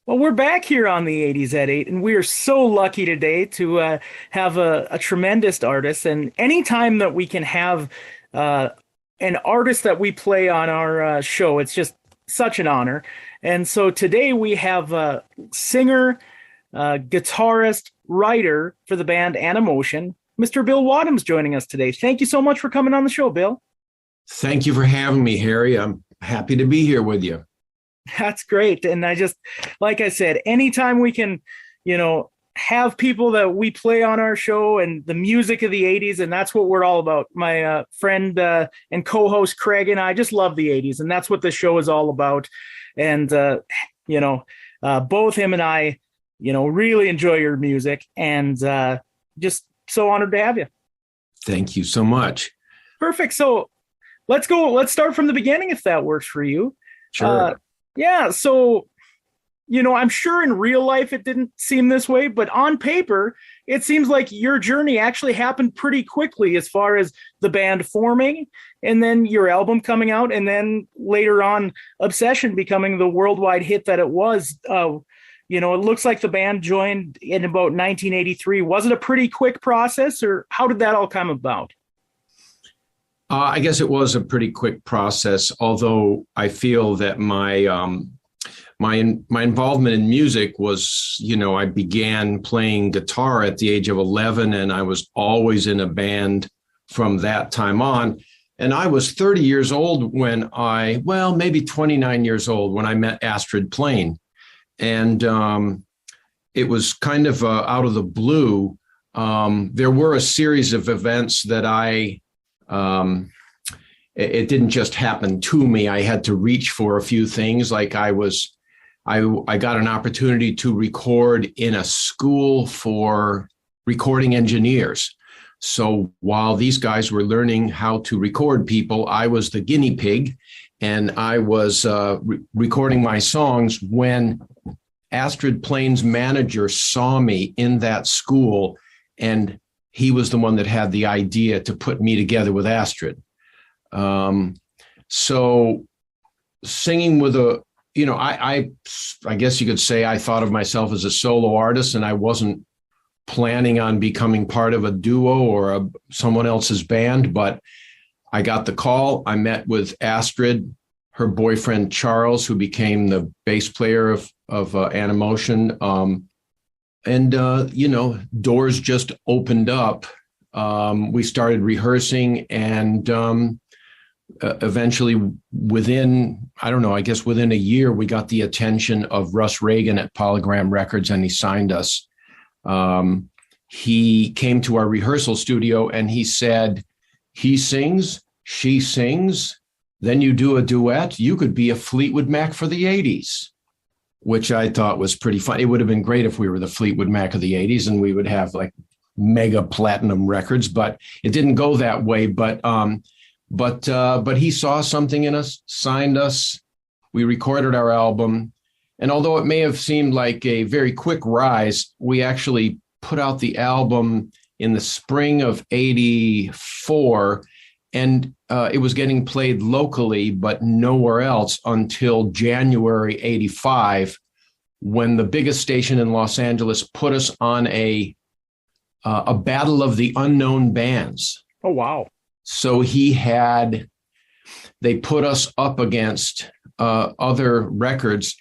Well, we're back here on the 80s at 8, and we are so lucky today to have a tremendous artist. And anytime that we can have uh, an artist that we play on our show, it's just such an honor. And so today we have a singer, guitarist, writer for the band Animotion, Mr. Bill Wadhams, joining us today. Thank you so much for coming on the show, Bill. Thank you for having me, Harry. I'm happy to be here with you. That's great. And I just, like I said, anytime we can, have people that we play on our show and the music of the 80s, and that's what we're all about. My friend and co-host Craig and I just love the 80s, and that's what the show is all about. And, both him and I, really enjoy your music, and just so honored to have you. Thank you so much. Perfect. So let's go. Let's start from the beginning, if that works for you. Sure. Yeah. So, I'm sure in real life it didn't seem this way, but on paper, it seems like your journey actually happened pretty quickly as far as the band forming and then your album coming out. And then later on, Obsession becoming the worldwide hit that it was. It looks like the band joined in about 1983. Was it a pretty quick process, or how did that all come about? I guess it was a pretty quick process, although I feel that my involvement in music was, I began playing guitar at the age of 11, and I was always in a band from that time on. And I was 30 years old maybe 29 years old when I met Astrid Plain. And it was kind of out of the blue. There were a series of events that it didn't just happen to me. I had to reach for a few things. Like I got an opportunity to record in a school for recording engineers. So while these guys were learning how to record people, I was the guinea pig, and I was recording my songs when Astrid Plain's manager saw me in that school, and he was the one that had the idea to put me together with Astrid. So singing with I guess you could say I thought of myself as a solo artist, and I wasn't planning on becoming part of a duo or someone else's band, but I got the call. I met with Astrid, her boyfriend, Charles, who became the bass player of Animotion. Doors just opened up. We started rehearsing, and eventually within a year, we got the attention of Russ Reagan at Polygram Records, and he signed us. He came to our rehearsal studio and he said, he sings, she sings, then you do a duet. You could be a Fleetwood Mac for the 80s, which I thought was pretty fun. It would have been great if we were the Fleetwood Mac of the 80s and we would have like mega platinum records, but it didn't go that way. But he saw something in us, signed us. We recorded our album. And although it may have seemed like a very quick rise, we actually put out the album in the spring of 84, and it was getting played locally, but nowhere else until January 85, when the biggest station in Los Angeles put us on a battle of the unknown bands. Oh, wow. So they put us up against other records.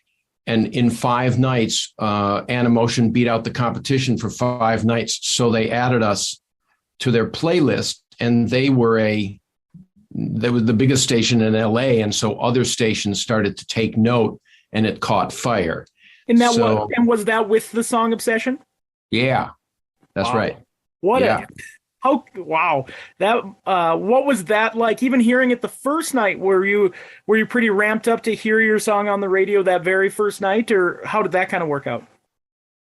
And in 5 nights, Animotion beat out the competition for 5 nights. So they added us to their playlist, and they were the biggest station in LA. And so other stations started to take note, and it caught fire. And was that with the song Obsession? Yeah, that's wow. right. Wow. That what was that like? Even hearing it the first night, were you pretty ramped up to hear your song on the radio that very first night, or how did that kind of work out?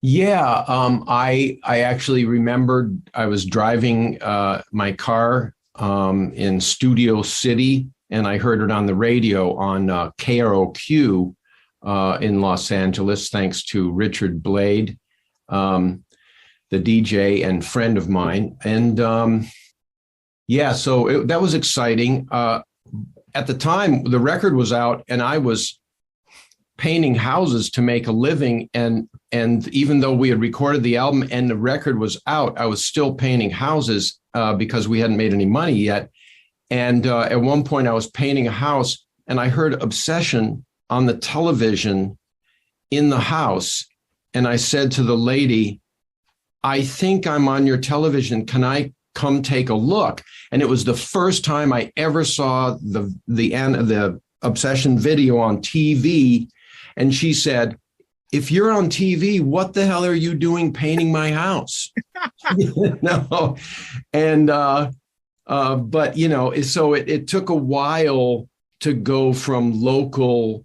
Yeah, I actually remembered I was driving my car in Studio City, and I heard it on the radio on KROQ in Los Angeles, thanks to Richard Blade. The DJ and friend of mine. And that was exciting. At the time, the record was out, and I was painting houses to make a living. And even though we had recorded the album and the record was out, I was still painting houses because we hadn't made any money yet. And at one point I was painting a house and I heard Obsession on the television in the house. And I said to the lady, I think I'm on your television. Can I come take a look? And it was the first time I ever saw the Obsession video on TV. And she said, if you're on TV, what the hell are you doing painting my house? No. And, but, so it took a while to go from local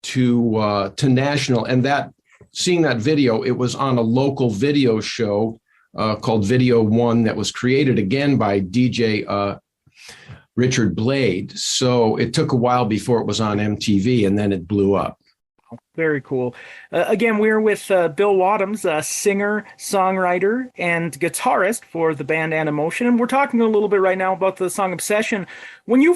to national. And seeing that video, it was on a local video show called Video One that was created again by DJ Richard Blade. So it took a while before it was on MTV, and then it blew up. Very cool. Again, we're with Bill Wadhams, a singer, songwriter, and guitarist for the band Animotion. And we're talking a little bit right now about the song Obsession. When you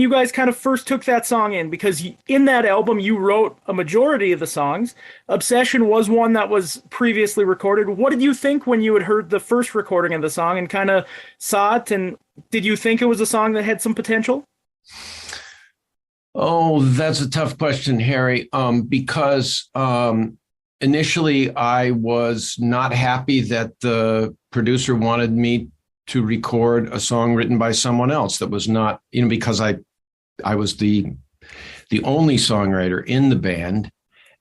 guys kind of first took that song in, because in that album you wrote a majority of the songs, Obsession was one that was previously recorded. What did you think when you had heard the first recording of the song and kind of saw it? And did you think it was a song that had some potential? Oh, that's a tough question, Harry, because initially I was not happy that the producer wanted me to record a song written by someone else that was not, because I was the only songwriter in the band.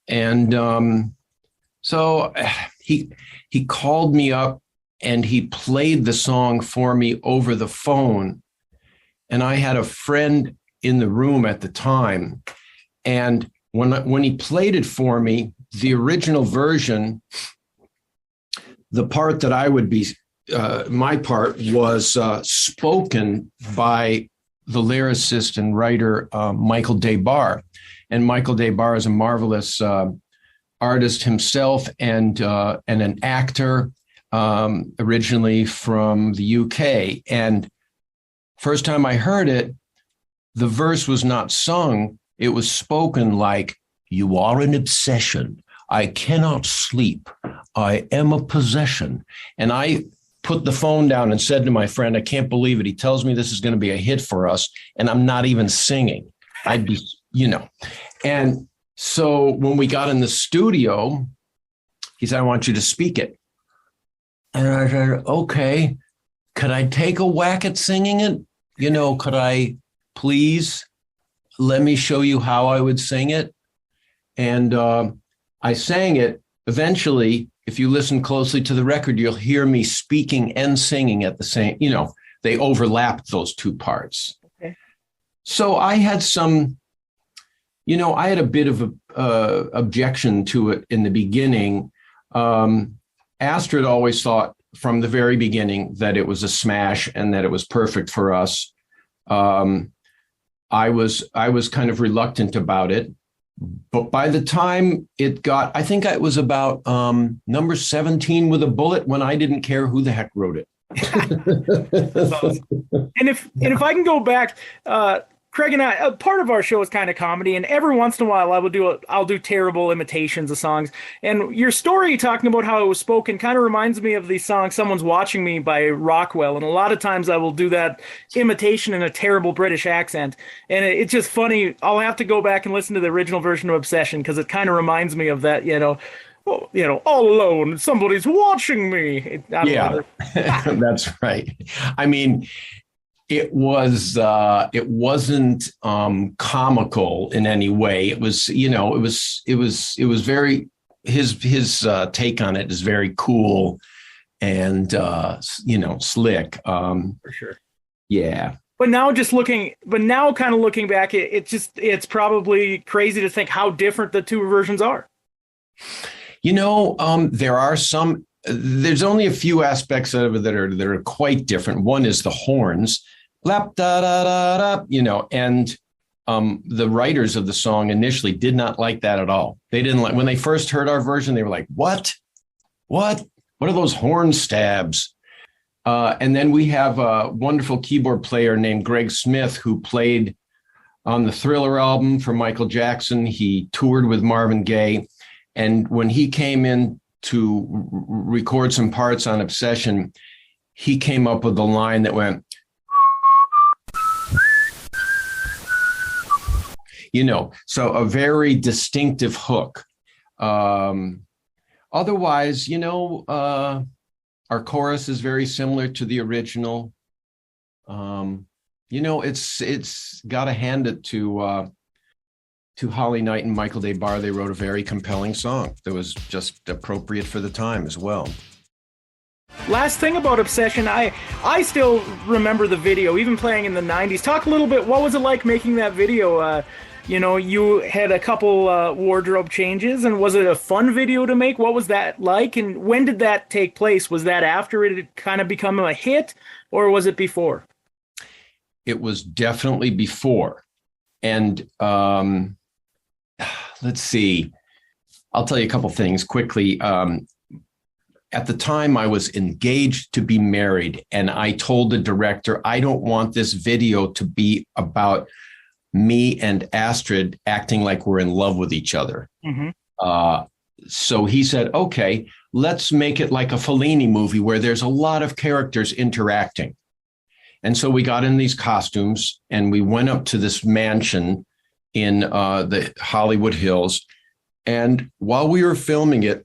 And so he called me up and he played the song for me over the phone. And I had a friend in the room at the time. And when he played it for me, the original version, the part that I would be, my part was spoken by the lyricist and writer Michael Desbar. And Michael Desbar is a marvelous artist himself and an actor, originally from the UK. And first time I heard it, the verse was not sung. It was spoken like, "You are an obsession. I cannot sleep. I am a possession." And I put the phone down and said to my friend, I can't believe it. He tells me this is going to be a hit for us, and I'm not even singing. I'd be, And so when we got in the studio, he said, I want you to speak it. And I said, okay, could I take a whack at singing it? Could I please let me show you how I would sing it? And I sang it. Eventually, if you listen closely to the record, you'll hear me speaking and singing at the same, they overlapped those two parts. Okay. So I had I had a bit of a objection to it in the beginning. Astrid always thought from the very beginning that it was a smash and that it was perfect for us. I was kind of reluctant about it. But by the time it got, I think it was about number 17 with a bullet when I didn't care who the heck wrote it. That's awesome. And if I can go back, Craig and I, part of our show is kind of comedy, and every once in a while I'll do terrible imitations of songs. And your story talking about how it was spoken kind of reminds me of the song "Someone's Watching Me" by Rockwell. And a lot of times I will do that imitation in a terrible British accent, and it's just funny. I'll have to go back and listen to the original version of Obsession because it kind of reminds me of that. All alone, somebody's watching me. Yeah, that's right. I mean, it wasn't comical in any way. It was, it was very, his take on it is very cool and, slick. For sure. Yeah. But now kind of looking back, it's probably crazy to think how different the two versions are. There's only a few aspects of it that are quite different. One is the horns, lap da da da da, and the writers of the song initially did not like that at all. They didn't like when they first heard our version. They were like, "What are those horn stabs?" And then we have a wonderful keyboard player named Greg Smith who played on the Thriller album for Michael Jackson. He toured with Marvin Gaye. And when he came in to record some parts on Obsession, he came up with a line that went, so a very distinctive hook. Otherwise, our chorus is very similar to the original. It's got to hand it to Holly Knight and Michael Day Barr. They wrote a very compelling song that was just appropriate for the time as well. Last thing about Obsession, I still remember the video, even playing in the 90s. Talk a little bit, what was it like making that video? You had a couple wardrobe changes, and was it a fun video to make? What was that like, and when did that take place? Was that after it had kind of become a hit, or was it before? It was definitely before. And let's see. I'll tell you a couple things quickly. At the time, I was engaged to be married, and I told the director, I don't want this video to be about me and Astrid acting like we're in love with each other. Mm-hmm. So he said, okay, let's make it like a Fellini movie where there's a lot of characters interacting. And so we got in these costumes and we went up to this mansion in the Hollywood Hills. And while we were filming it,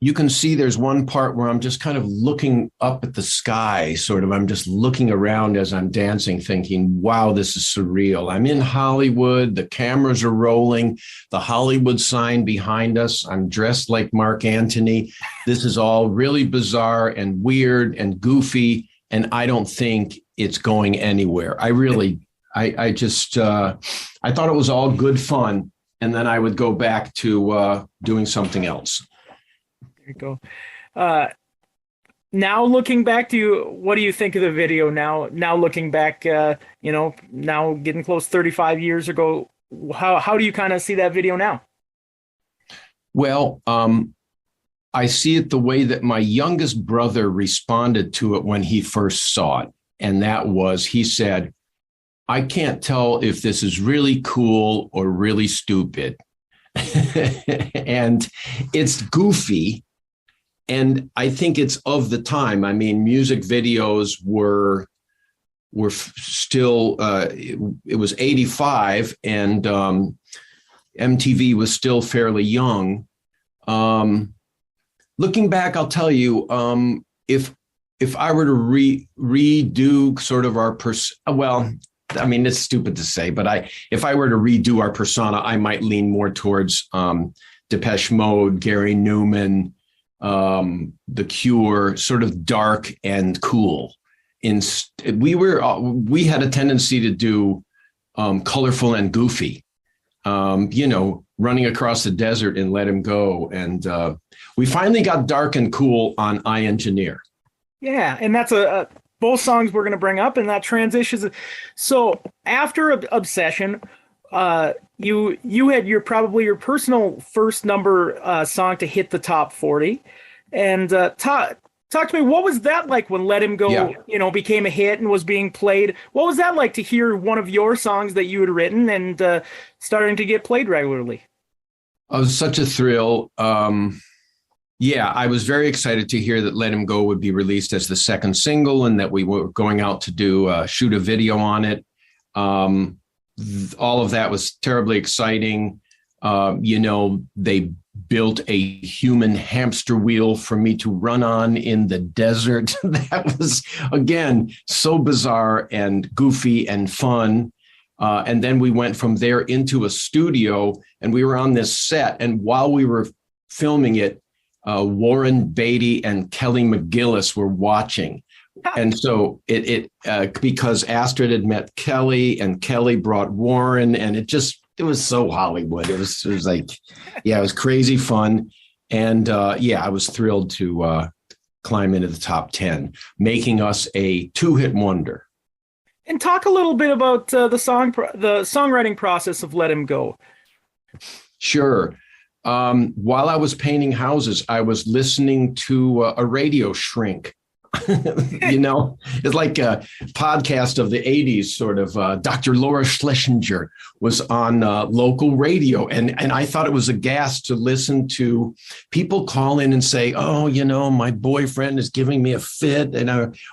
you can see there's one part where I'm just kind of looking up at the sky, I'm just looking around as I'm dancing, thinking, wow, this is surreal. I'm in Hollywood. The cameras are rolling. The Hollywood sign behind us. I'm dressed like Mark Antony. This is all really bizarre and weird and goofy. And I don't think it's going anywhere. I thought it was all good fun. And then I would go back to doing something else. There you go. Now looking back, what do you think of the video now? Now looking back, now getting close 35 years ago, how do you kind of see that video now? Well, I see it the way that my youngest brother responded to it when he first saw it. And that was, he said, I can't tell if this is really cool or really stupid. And it's goofy. And I think it's of the time. I mean, music videos were still, it was 85 and MTV was still fairly young. Looking back, I'll tell you, if I were to redo sort of our it's stupid to say, but if I were to redo our persona, I might lean more towards Depeche Mode, Gary Newman, The Cure, sort of dark and cool. We had a tendency to do colorful and goofy, running across the desert in Let Him Go. And we finally got dark and cool on I Engineer. Yeah, and that's both songs we're going to bring up, and that transitions. So after Obsession, you had your personal first number song to hit the top 40. And talk to me, what was that like when Let Him Go, became a hit and was being played? What was that like to hear one of your songs that you had written and starting to get played regularly? It was such a thrill. I was very excited to hear that Let Him Go would be released as the second single and that we were going out to shoot a video on it. All of that was terribly exciting. They built a human hamster wheel for me to run on in the desert. That was, again, so bizarre and goofy and fun. And then we went from there into a studio and we were on this set. And while we were filming it, Warren Beatty and Kelly McGillis were watching. And so because Astrid had met Kelly and Kelly brought Warren, and it was so Hollywood. It was like, it was crazy fun. And I was thrilled to climb into the top 10, making us a 2-hit wonder. And talk a little bit about the songwriting process of Let Him Go. Sure. While I was painting houses, I was listening to a radio shrink It's like a podcast of the 80s, sort of. Dr. Laura Schlesinger was on local radio. And I thought it was a gas to listen to people call in and say, oh, my boyfriend is giving me a fit,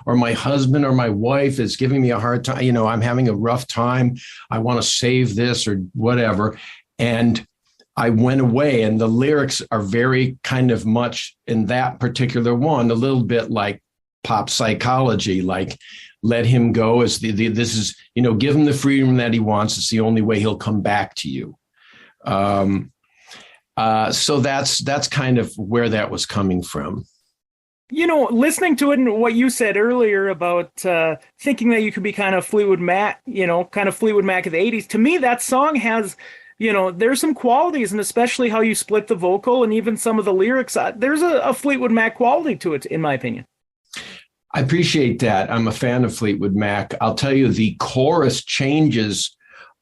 or my husband or my wife is giving me a hard time. I'm having a rough time. I want to save this or whatever. And I went away, and the lyrics are very kind of much in that particular one, a little bit like pop psychology, like let him go as this is, give him the freedom that he wants. It's the only way he'll come back to you. So that's kind of where that was coming from. Listening to it and what you said earlier about thinking that you could be kind of Fleetwood Mac, kind of Fleetwood Mac of the 80s, to me, that song has, there's some qualities, and especially how you split the vocal and even some of the lyrics. There's a Fleetwood Mac quality to it, in my opinion. I appreciate that. I'm a fan of Fleetwood Mac. I'll tell you, the chorus changes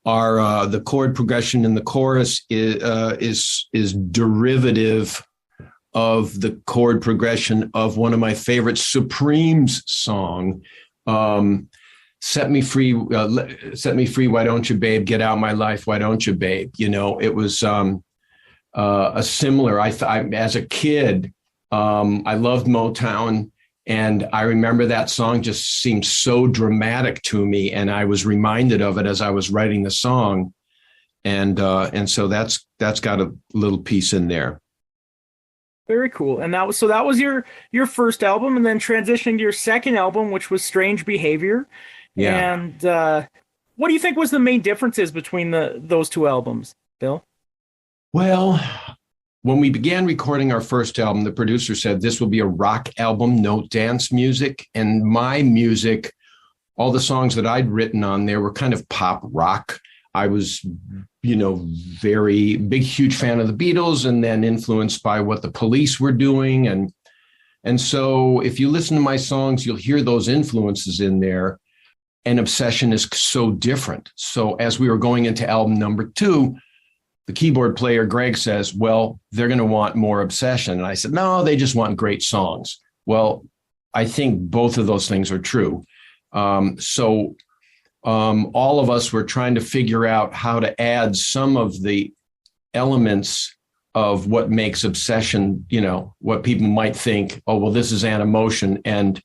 are the chord progression in the chorus is derivative of the chord progression of one of my favorite Supremes song, Set Me Free, Why Don't You, Babe? Get Out My Life, Why Don't You, Babe? It was a similar, I as a kid, I loved Motown, and I remember that song just seemed so dramatic to me, and I was reminded of it as I was writing the song, and so that's got a little piece in there. Very cool. And that was your first album, and then transitioning to your second album, which was Strange Behavior. Yeah. And what do you think was the main differences between those two albums, Bill? Well, when we began recording our first album, the producer said this will be a rock album, no dance music. And my music, all the songs that I'd written on there were kind of pop rock. I was, very big, huge fan of the Beatles, and then influenced by what the Police were doing. And so if you listen to my songs, you'll hear those influences in there. And Obsession is so different. So as we were going into album number 2, the keyboard player, Greg, says, well, they're going to want more Obsession. And I said, no, they just want great songs. Well, I think both of those things are true. So all of us were trying to figure out how to add some of the elements of what makes Obsession, what people might think, oh, well, this is Animotion. And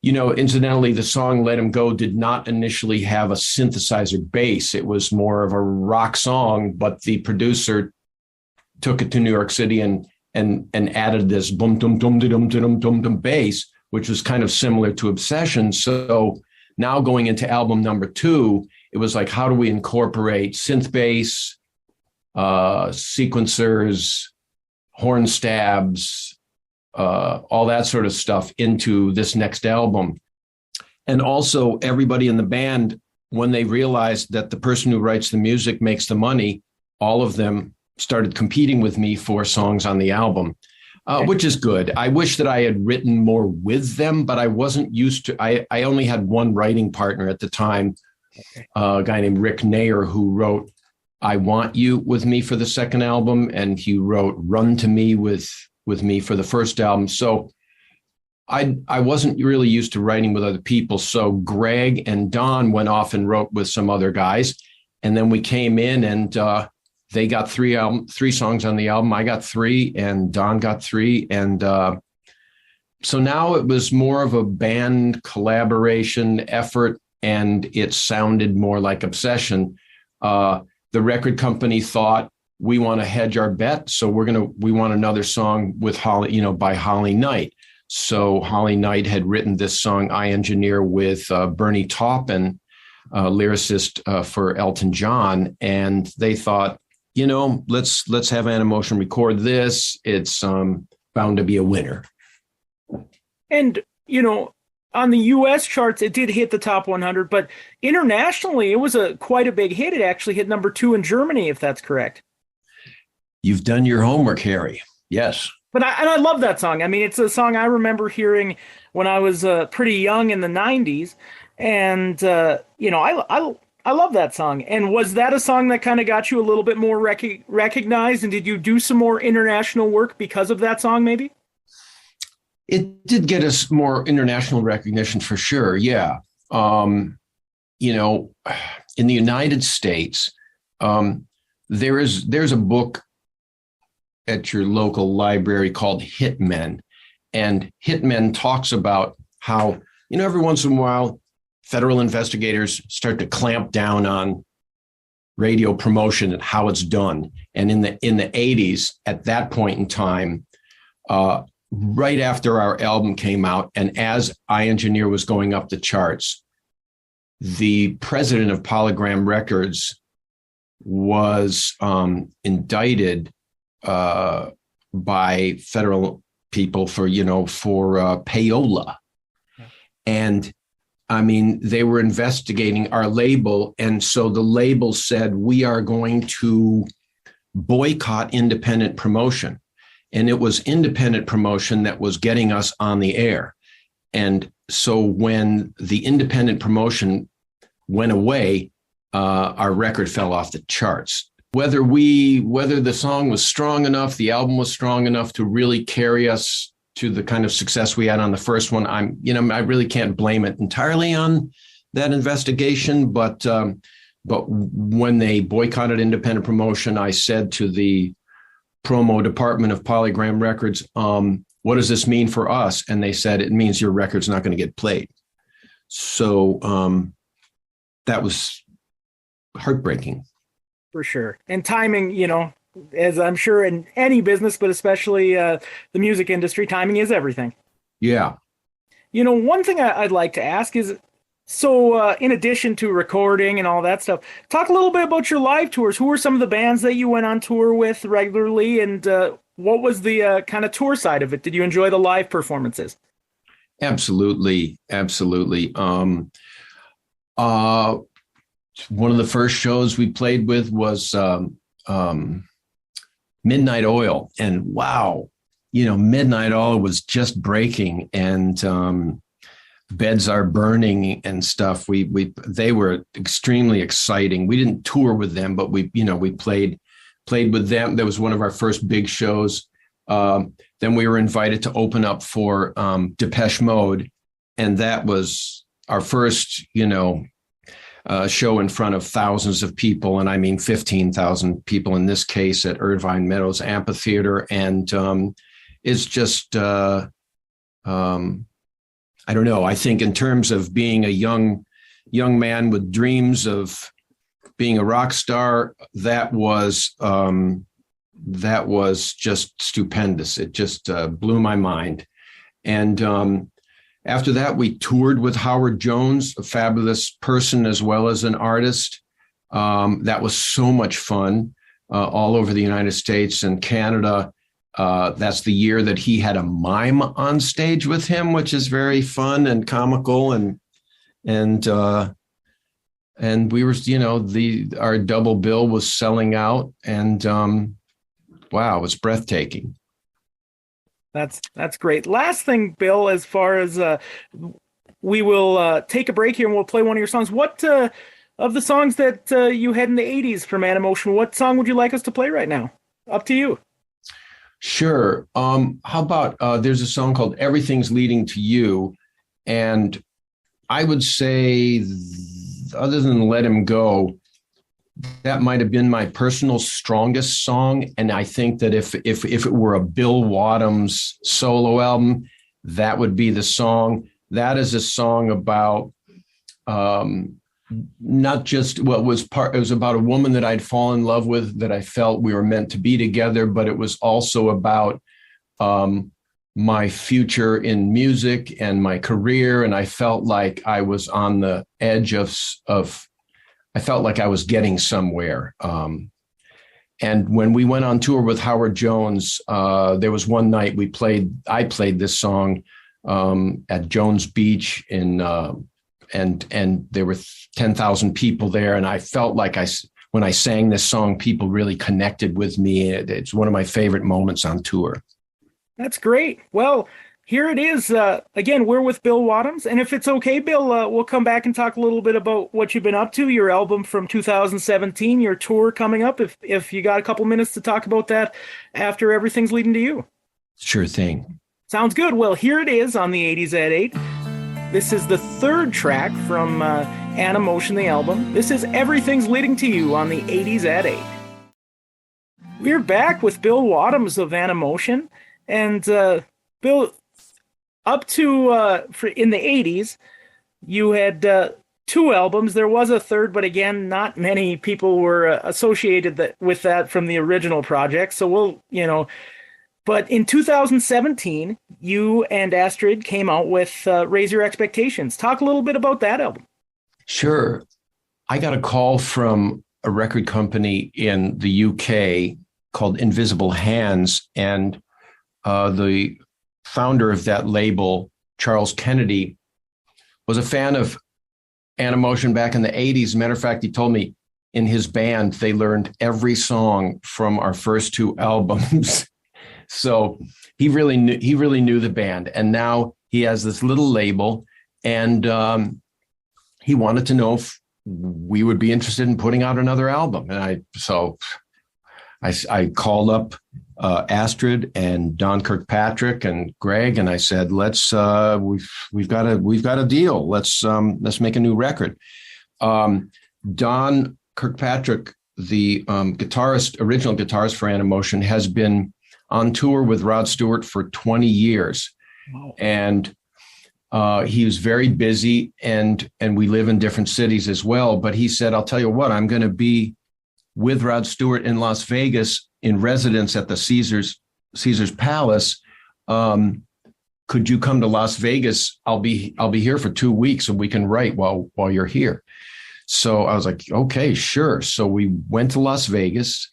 incidentally, the song Let Him Go did not initially have a synthesizer bass. It was more of a rock song, but the producer took it to New York City and added this boom, dum, dum, dum, dum, dum, dum bass, which was kind of similar to Obsession. So now going into album number 2, it was like, how do we incorporate synth bass, sequencers, horn stabs, all that sort of stuff into this next album. And also everybody in the band, when they realized that the person who writes the music makes the money, all of them started competing with me for songs on the album, which is good. I wish that I had written more with them, but I wasn't used to, I only had one writing partner at the time, a guy named Rick Nair, who wrote I Want You with me for the second album, and he wrote Run to Me with me for the first album. So I wasn't really used to writing with other people. So Greg and Don went off and wrote with some other guys. And then we came in, and they got three songs on the album. I got 3 and Don got 3. And so now it was more of a band collaboration effort, and it sounded more like Obsession. The record company thought, we want to hedge our bet, so we want another song with Holly, by Holly Knight. So Holly Knight had written this song, I Engineer, with Bernie Taupin, lyricist for Elton John, and they thought, let's have Animotion record this. It's bound to be a winner. And on the U.S. charts, it did hit the top 100, but internationally, it was quite a big hit. It actually hit number 2 in Germany, if that's correct. You've done your homework, Harry. Yes. But I love that song. I mean, it's a song I remember hearing when I was pretty young in the 90s. And, I love that song. And was that a song that kind of got you a little bit more recognized? And did you do some more international work because of that song, maybe? It did get us more international recognition for sure. Yeah. You know, in the United States, there's a book at your local library called Hitmen. And Hitmen talks about how, every once in a while, federal investigators start to clamp down on radio promotion and how it's done. And in the 80s, at that point in time, right after our album came out, and as I Engineer was going up the charts, the president of Polygram Records was indicted by federal people for payola. And I mean, they were investigating our label. And so the label said, we are going to boycott independent promotion. And it was independent promotion that was getting us on the air. And so when the independent promotion went away, our record fell off the charts. Whether the song was strong enough, the album was strong enough to really carry us to the kind of success we had on the first one, I really can't blame it entirely on that investigation. But when they boycotted independent promotion, I said to the promo department of Polygram Records, what does this mean for us? And they said, it means your record's not going to get played. So that was heartbreaking. For sure. And timing, as I'm sure in any business, but especially the music industry, timing is everything. Yeah. One thing I'd like to ask is, so in addition to recording and all that stuff, talk a little bit about your live tours. Who were some of the bands that you went on tour with regularly, and what was the kind of tour side of it? Did you enjoy the live performances? Absolutely. Absolutely. One of the first shows we played with was Midnight Oil, and wow, Midnight Oil was just breaking, and Beds Are Burning and stuff. They were extremely exciting. We didn't tour with them, but we played with them. That was one of our first big shows. Then we were invited to open up for Depeche Mode, and that was our first, show in front of thousands of people, and I mean 15,000 people in this case at Irvine Meadows Amphitheater. And it's just, I don't know. I think in terms of being a young man with dreams of being a rock star, that was just stupendous. It just blew my mind. And after that, we toured with Howard Jones, a fabulous person as well as an artist. That was so much fun all over the United States and Canada. That's the year that he had a mime on stage with him, which is very fun and comical. And we were, our double bill was selling out, and wow, it was breathtaking. That's great. Last thing, Bill, as far as we will take a break here and we'll play one of your songs. What of the songs that you had in the 80s from Animotion, what song would you like us to play right now? Up to you. Sure. How about there's a song called Everything's Leading to You. And I would say, other than Let Him Go, that might have been my personal strongest song. And I think that if it were a Bill Wadhams solo album, that would be the song. That is a song about not just what was part, it was about a woman that I'd fallen in love with, that I felt we were meant to be together, but it was also about my future in music and my career. And I felt like I was on the edge of I felt like I was getting somewhere. And when we went on tour with Howard Jones, there was one night I played this song at Jones Beach and there were 10,000 people there. And I felt like when I sang this song, people really connected with me. It's one of my favorite moments on tour. That's great. Well, here it is. Again, we're with Bill Wadhams. And if it's okay, Bill, we'll come back and talk a little bit about what you've been up to, your album from 2017, your tour coming up, if you got a couple minutes to talk about that after Everything's Leading to You. Sure thing. Sounds good. Well, here it is on the 80s at 8. This is the third track from Animotion, the album. This is Everything's Leading to You on the 80s at 8. We're back with Bill Wadhams of Animotion. And Bill, up to in the 80s, you had two albums. There was a third, but again, not many people were associated with that from the original project. So but in 2017, you and Astrid came out with Raise Your Expectations. Talk a little bit about that album. Sure. I got a call from a record company in the UK called Invisible Hands, and the founder of that label, Charles Kennedy, was a fan of Animotion back in the 80s. As a matter of fact, he told me in his band, they learned every song from our first two albums. So he really knew the band. And now he has this little label, and he wanted to know if we would be interested in putting out another album. And I called up Astrid and Don Kirkpatrick and Greg, and I said, "Let's we've got a deal. Let's make a new record." Don Kirkpatrick, the original guitarist for Animotion, has been on tour with Rod Stewart for 20 years. Wow. And he was very busy, and we live in different cities as well. But he said, "I'll tell you what, I'm going to be with Rod Stewart in Las Vegas in residence at the Caesar's Palace. Could you come to Las Vegas? I'll be here for 2 weeks, and we can write while you're here." So I was like, okay, sure. So we went to Las Vegas,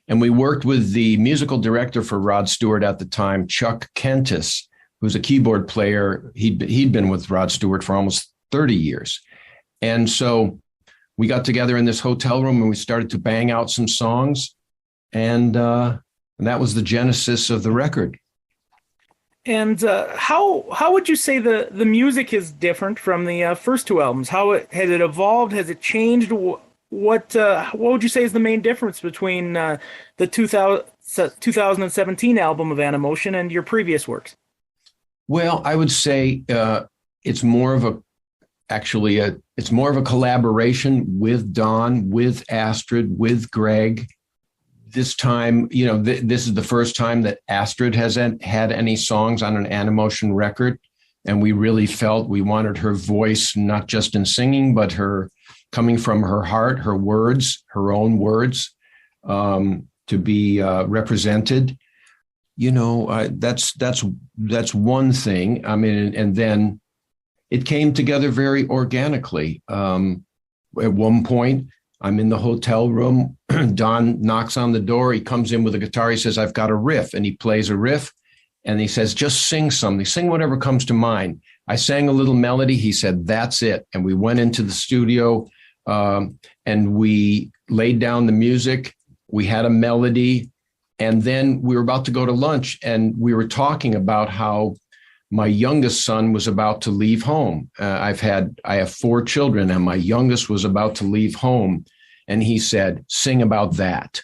and we worked with the musical director for Rod Stewart at the time, Chuck Kentis, who's a keyboard player. He'd been with Rod Stewart for almost 30 years. And so we got together in this hotel room and we started to bang out some songs. And that was the genesis of the record. And how would you say the music is different from the first two albums? Has it evolved? Has it changed? What would you say is the main difference between the 2017 album of Animotion and your previous works? Well, I would say it's more of a collaboration with Don, with Astrid, with Greg. This time, this is the first time that Astrid has had any songs on an Animotion record, and we really felt we wanted her voice, not just in singing, but her coming from her heart, her words, her own words, to be represented. That's one thing. I mean, and then it came together very organically. At one point, I'm in the hotel room. Don knocks on the door. He comes in with a guitar. He says, "I've got a riff," and he plays a riff, and he says, "Just sing something. Sing whatever comes to mind." I sang a little melody. He said, "That's it." And we went into the studio. And we laid down the music. We had a melody, and then we were about to go to lunch, and we were talking about how my youngest son was about to leave home. I have 4 children, and my youngest was about to leave home, and he said, "Sing about that."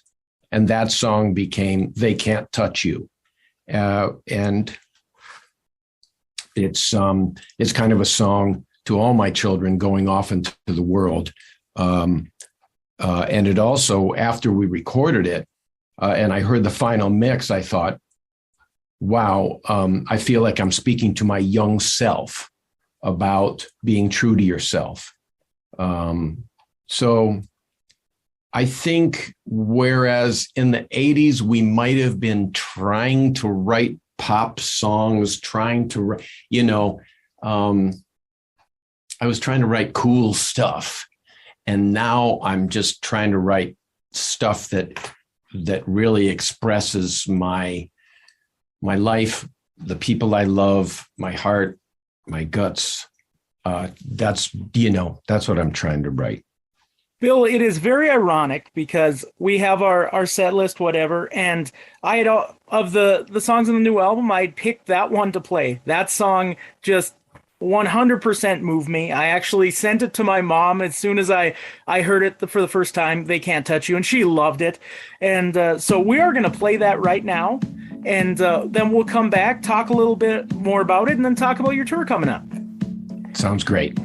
And that song became "They Can't Touch You," and it's kind of a song to all my children going off into the world. And it also, after we recorded it, and I heard the final mix, I thought, wow, I feel like I'm speaking to my young self about being true to yourself. So I think whereas in the 80s, we might have been trying to write pop songs, I was trying to write cool stuff. And now I'm just trying to write stuff that really expresses my life, the people I love, my heart, my guts. That's what I'm trying to write. Bill, it is very ironic because we have our set list, whatever, and I had of the songs in the new album, I picked that one to play. That song just 100% moved me. I actually sent it to my mom as soon as I heard it for the first time. They Can't Touch You, and she loved it. And so we are going to play that right now. And then we'll come back, talk a little bit more about it, and then talk about your tour coming up. Sounds great.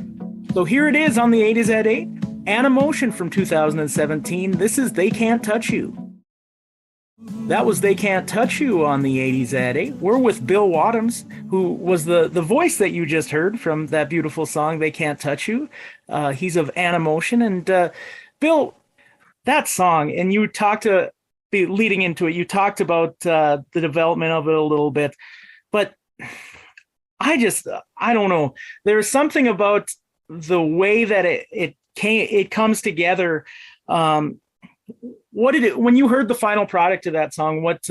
So here it is on the 8 is at 8. Animotion from 2017. This is They Can't Touch You. That was They Can't Touch You on the 80s at 8. We're with Bill Wadhams, who was the voice that you just heard from that beautiful song, They Can't Touch You. He's of Animotion. And Bill, that song, and you talked to, leading into it, you talked about the development of it a little bit. But I don't know. There's something about the way that it comes together. What did it, when you heard the final product of that song, what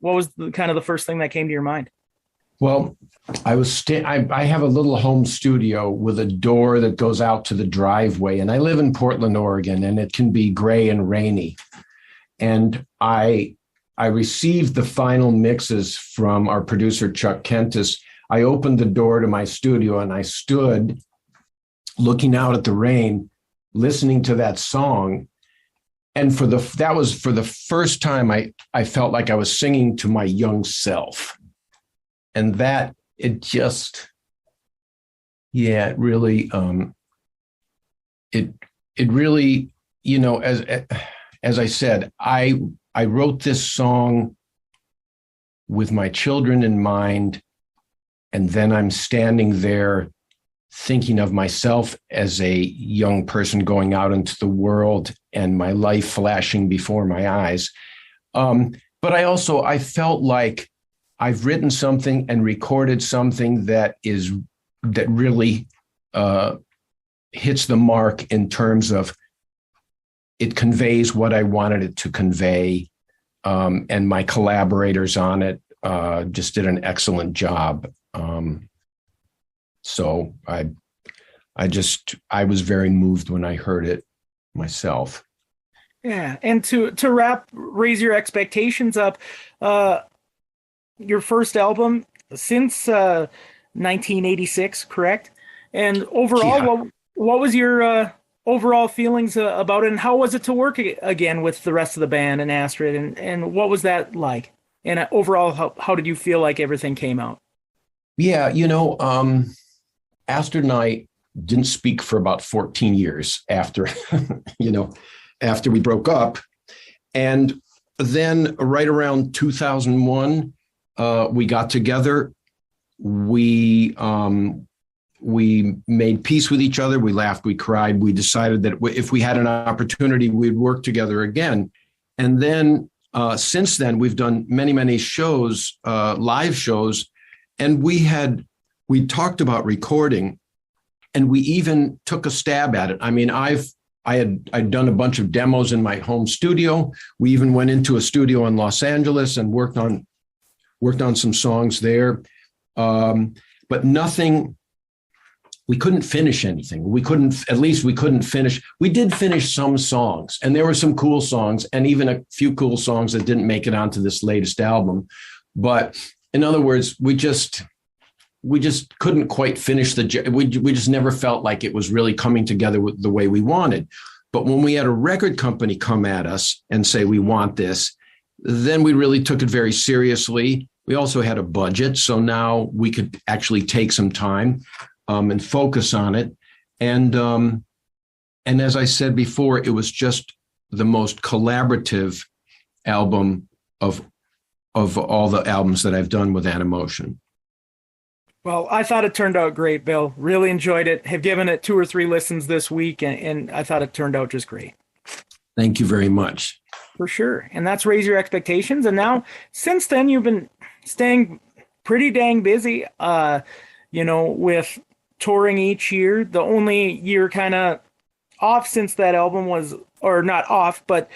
was kind of the first thing that came to your mind? Well, I have a little home studio with a door that goes out to the driveway, and I live in Portland, Oregon, and it can be gray and rainy. And I received the final mixes from our producer, Chuck Kentis. I opened the door to my studio and I stood looking out at the rain, listening to that song. And that was for the first time I felt like I was singing to my young self. And that it really, you know, as I said, I wrote this song with my children in mind. And then I'm standing there thinking of myself as a young person going out into the world and my life flashing before my eyes. But I felt like I've written something and recorded something that really hits the mark in terms of it conveys what I wanted it to convey. And my collaborators on it just did an excellent job. So I was very moved when I heard it myself. Yeah. And to raise your expectations up, your first album since 1986, correct? And overall, what was your overall feelings about it, and how was it to work again with the rest of the band and Astrid, and what was that like? And overall, how did you feel like everything came out? Yeah, you know, Astrid and I didn't speak for about 14 years after, after we broke up. And then right around 2001, we got together. We made peace with each other. We laughed, we cried. We decided that if we had an opportunity, we'd work together again. And then since then, we've done many, many shows, live shows. And we talked about recording, and we even took a stab at it. I mean, I'd done a bunch of demos in my home studio. We even went into a studio in Los Angeles and worked on some songs there. But nothing, we couldn't finish anything. We couldn't finish. We did finish some songs, and there were some cool songs, and even a few cool songs that didn't make it onto this latest album. But in other words, we just couldn't quite finish we just never felt like it was really coming together with the way we wanted. But when we had a record company come at us and say, we want this, then we really took it very seriously. We also had a budget, so now we could actually take some time and focus on it. And as I said before, it was just the most collaborative album of all the albums that I've done with Animotion. Well, I thought it turned out great, Bill. Really enjoyed it. Have given it 2 or 3 listens this week, and I thought it turned out just great. Thank you very much. For sure. And that's Raise Your Expectations. And now, since then, you've been staying pretty dang busy, with touring each year. The only year kind of off since that album was, or not off, but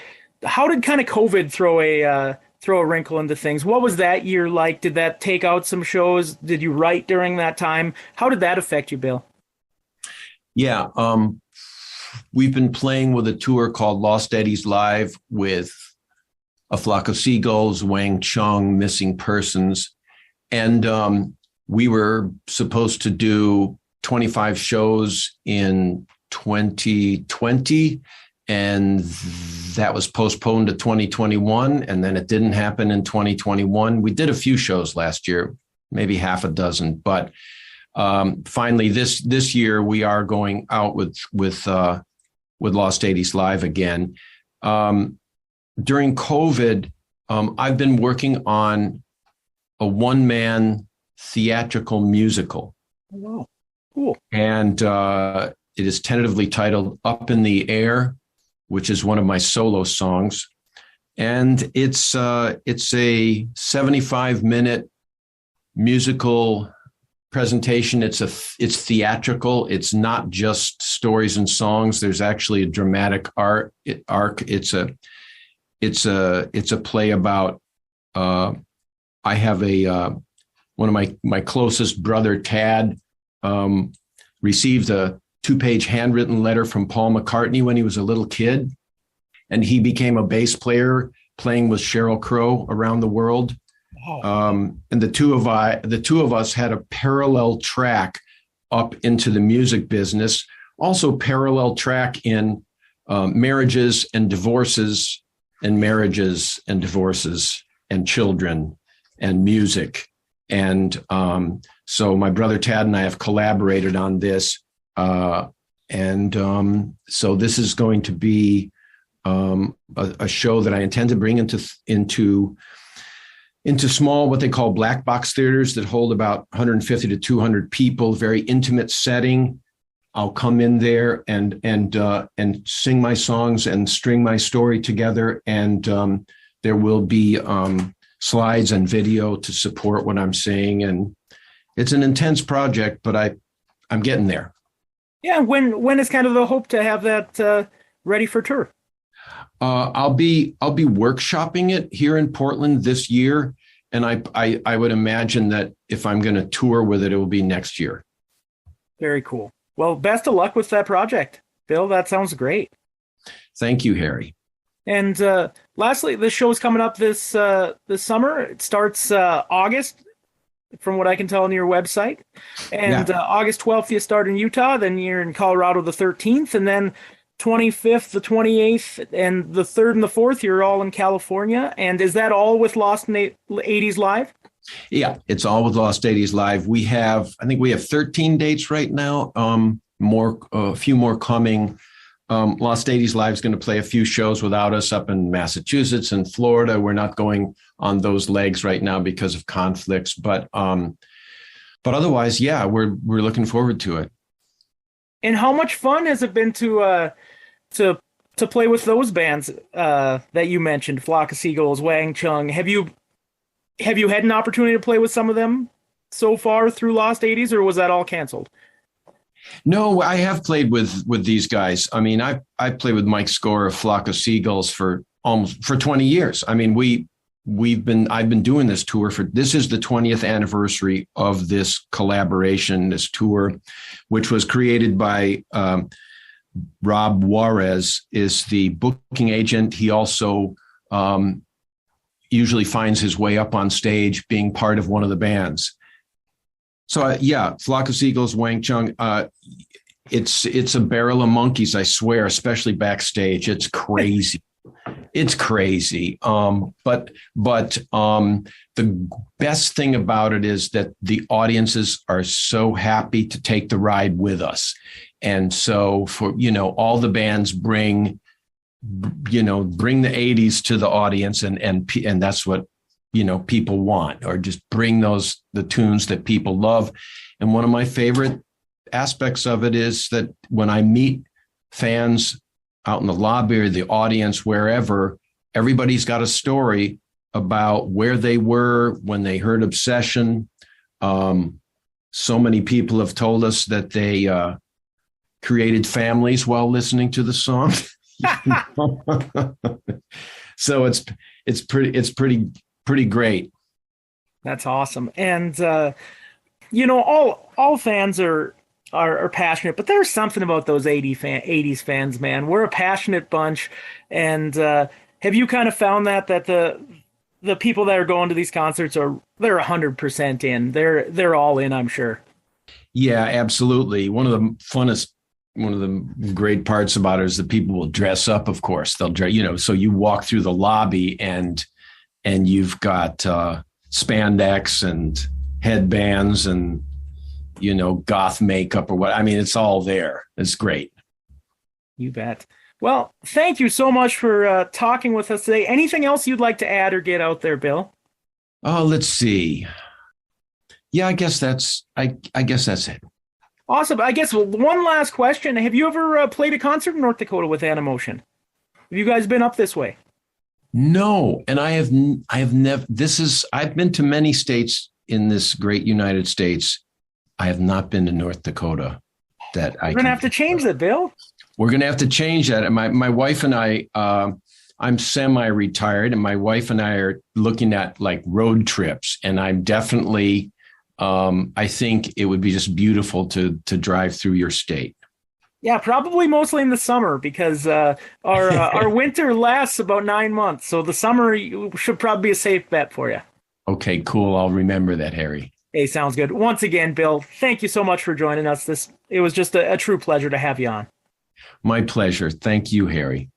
how did kind of COVID throw a wrinkle into things? What was that year like? Did that take out some shows? Did you write during that time? How did that affect you, Bill? Yeah. We've been playing with a tour called Lost Eddies Live with A Flock of Seagulls, Wang Chung, Missing Persons. And we were supposed to do 25 shows in 2020. and that was postponed to 2021, and then it didn't happen in 2021. We did a few shows last year, maybe half a dozen, but finally this year we are going out with Lost 80s Live again. During COVID, I've been working on a one-man theatrical musical. Oh, wow. Cool. And it is tentatively titled Up in the Air, which is one of my solo songs. And it's a 75-minute musical presentation. It's theatrical. It's not just stories and songs. There's actually a dramatic arc. It's a play about, I have one of my closest brother, Tad, received a 2-page handwritten letter from Paul McCartney when he was a little kid, and he became a bass player playing with Sheryl Crow around the world. Wow. And the two of us had a parallel track up into the music business, also parallel track in marriages and divorces and marriages and divorces and children and music. And so my brother Tad and I have collaborated on this. So this is going to be a show that I intend to bring into small, what they call black box theaters that hold about 150 to 200 people, very intimate setting. I'll come in there and sing my songs and string my story together. And there will be slides and video to support what I'm saying. And it's an intense project, but I'm getting there. Yeah. When is kind of the hope to have that ready for tour? I'll be workshopping it here in Portland this year. And I would imagine that if I'm going to tour with it, it will be next year. Very cool. Well, best of luck with that project, Bill. That sounds great. Thank you, Harry. And lastly, the show is coming up this summer. It starts August, from what I can tell on your website. And August 12th, you start in Utah. Then you're in Colorado the 13th. And then 25th, the 28th, and the 3rd and the 4th, you're all in California. And is that all with Lost 80s Live? Yeah, it's all with Lost 80s Live. I think we have 13 dates right now. A few more coming. Lost 80s Live is going to play a few shows without us up in Massachusetts and Florida. We're not going on those legs right now because of conflicts, but otherwise, yeah, we're looking forward to it. And how much fun has it been to play with those bands that you mentioned, Flock of Seagulls, Wang Chung? Have you had an opportunity to play with some of them so far through Lost 80s, or was that all canceled? No, I have played with these guys. I mean, I played with Mike Score of Flock of Seagulls for 20 years. I mean, I've been doing this tour this is the 20th anniversary of this collaboration, this tour, which was created by Rob Juarez, is the booking agent. He also usually finds his way up on stage being part of one of the bands. So Flock of Seagulls, Wang Chung, it's a barrel of monkeys, I swear, especially backstage. It's crazy. It's crazy. But the best thing about it is that the audiences are so happy to take the ride with us. And so for, all the bands bring the 80s to the audience, and that's what, people want, or just bring the tunes that people love. And one of my favorite aspects of it is that when I meet fans out in the lobby or the audience, wherever, everybody's got a story about where they were when they heard Obsession. So many people have told us that they created families while listening to the song. So it's pretty great. That's awesome. And all fans are passionate, but there's something about those 80s fans, man. We're a passionate bunch. And have you kind of found that the people that are going to these concerts they're 100% in. They're all in, I'm sure. Yeah, absolutely. One of the funnest the great parts about it is that people will dress up. Of course, they'll dress. So you walk through the lobby and you've got spandex and headbands and goth makeup or what. I mean, it's all there. It's great. You bet. Well, thank you so much for talking with us today. Anything else you'd like to add or get out there, Bill? Oh, let's see. Yeah, I guess that's it. Awesome. I guess one last question. Have you ever played a concert in North Dakota with Animotion? Have you guys been up this way? No, and I have never. I've been to many states in this great United States. I have not been to North Dakota. We're going to have to change that, Bill. We're going to have to change that. And my wife and I, I'm semi-retired, and my wife and I are looking at like road trips. And I'm definitely, I think it would be just beautiful to drive through your state. Yeah, probably mostly in the summer because our winter lasts about 9 months. So the summer should probably be a safe bet for you. Okay, cool. I'll remember that, Harry. Hey, sounds good. Once again, Bill, thank you so much for joining us. It was just a true pleasure to have you on. My pleasure. Thank you, Harry.